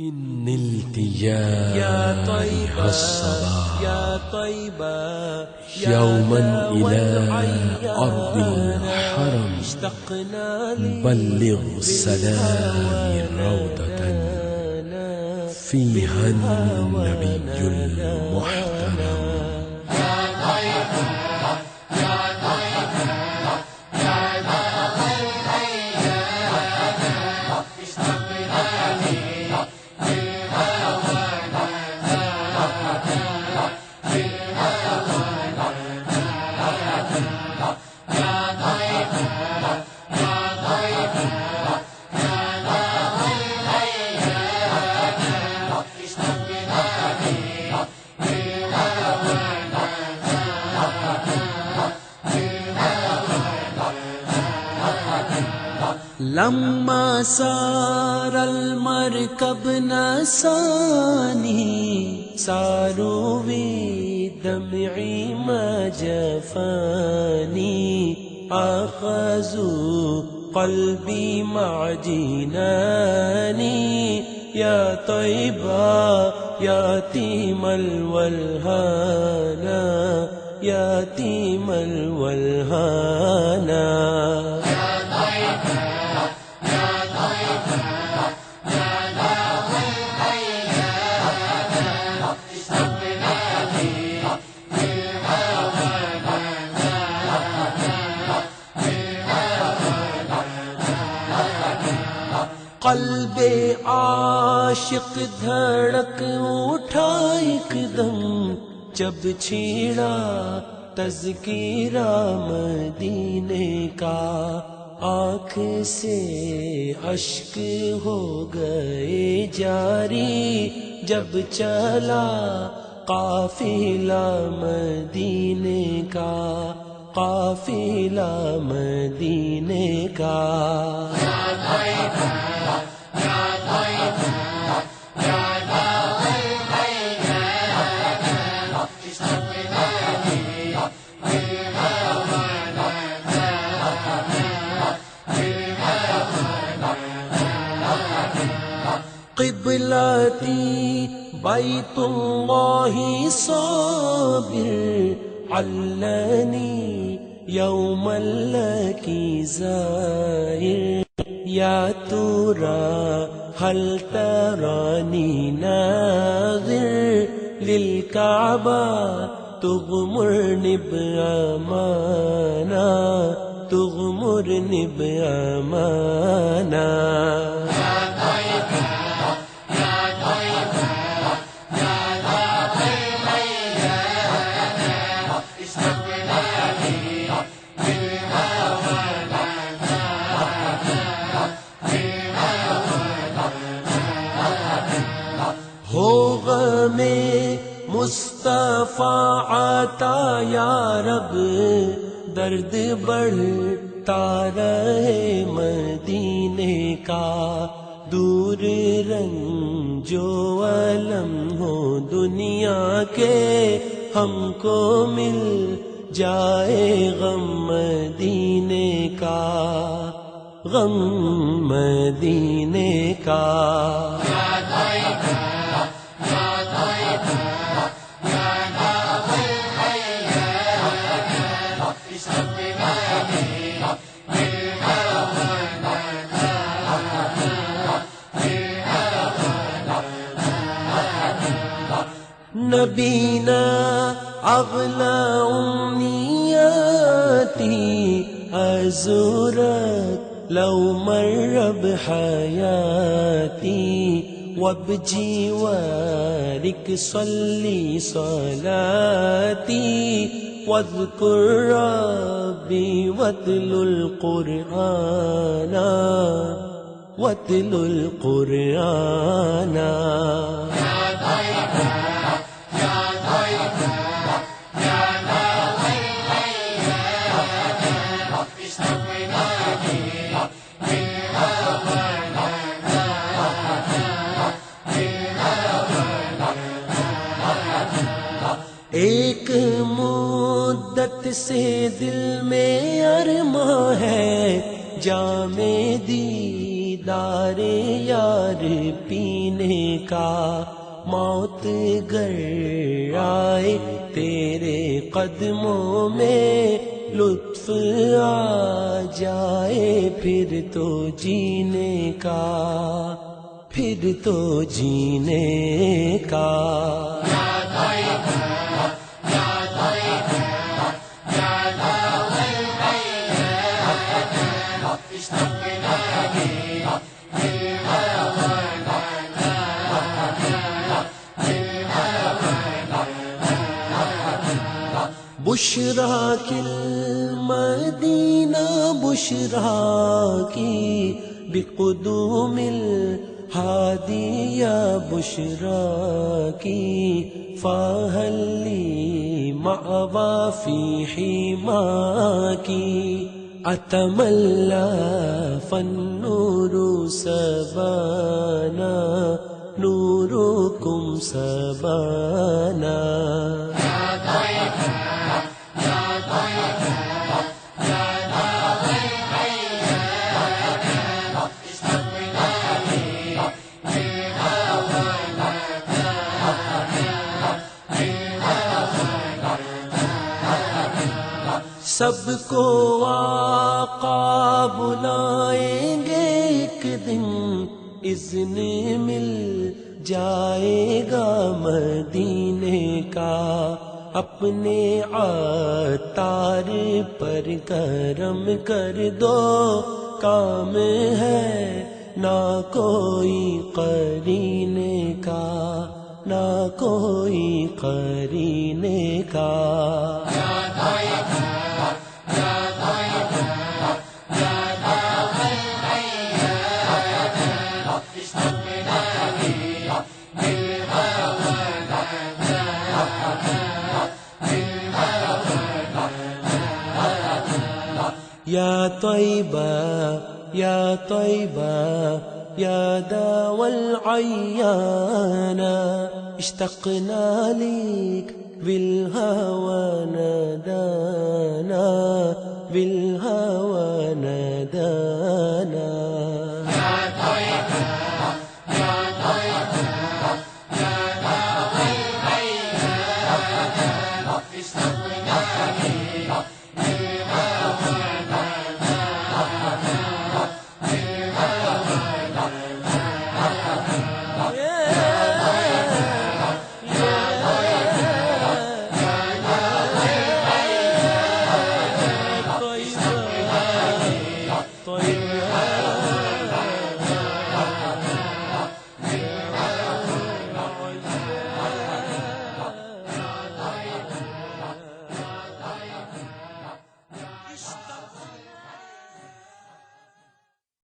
إن نلت يا طيبة الصباح يا طيبة يوما إلى أرض الحرم بلغ سلامي روضة فيها النبي المحترم. لما سار المركب نساني ساروا بدمعي ما جفاني أخذوا قلبي مع جناني يا طيبة يتيم الولهانا يتيم الولهانا. قلب عاشق دھڑک اٹھا ایک دم جب چھیڑا تذکیرہ مدینے کا آنکھ سے اشک ہو گئے جاری جب چلا قافلہ مدینے کا قافلہ مدینے کا. قبلتي بيت الله صابر علني يوما لك زائر يا ترى هل تراني ناظر للكعبة تغمرني بأمانة تغمرني بأمانة. میں مصطفیٰ عطا یا رب درد بڑھتا رہے مدینے کا دور رنج و الم ہو دنیا کے ہم کو مل جائے غم مدینے کا غم مدینے کا. نبینا اغلى امنياتي ازورك لو مر بحياتي وبجوارك صلي صلاتي واذكر ربي واتلو القرآن واتلو القرآن. ایک مدت سے دل میں ارماں ہے جام لارے یار پینے کا، موت گر آئے تیرے قدموں میں لطف آ جائے، پھر تو جینے کا، پھر تو جینے کا۔ بشرا کی المدینہ بشرا کی بقدوم الہادی یا بشرا کی، فہل لی مأوی فی حماکی، اتملی فالنور سبانا نورکم سبانا۔ سب کو آقا بلائیں گے ایک دن، اذن مل جائے گا مدینے کا، اپنے عطار پر کرم کر دو، کام ہے نہ کوئی قرینے کا، نہ کوئی قرینے کا۔ یا طیبہ یا طیبہ یا داوى العیان، اشتقنا لیک بالهوى نادانا، بالهوى نادانا۔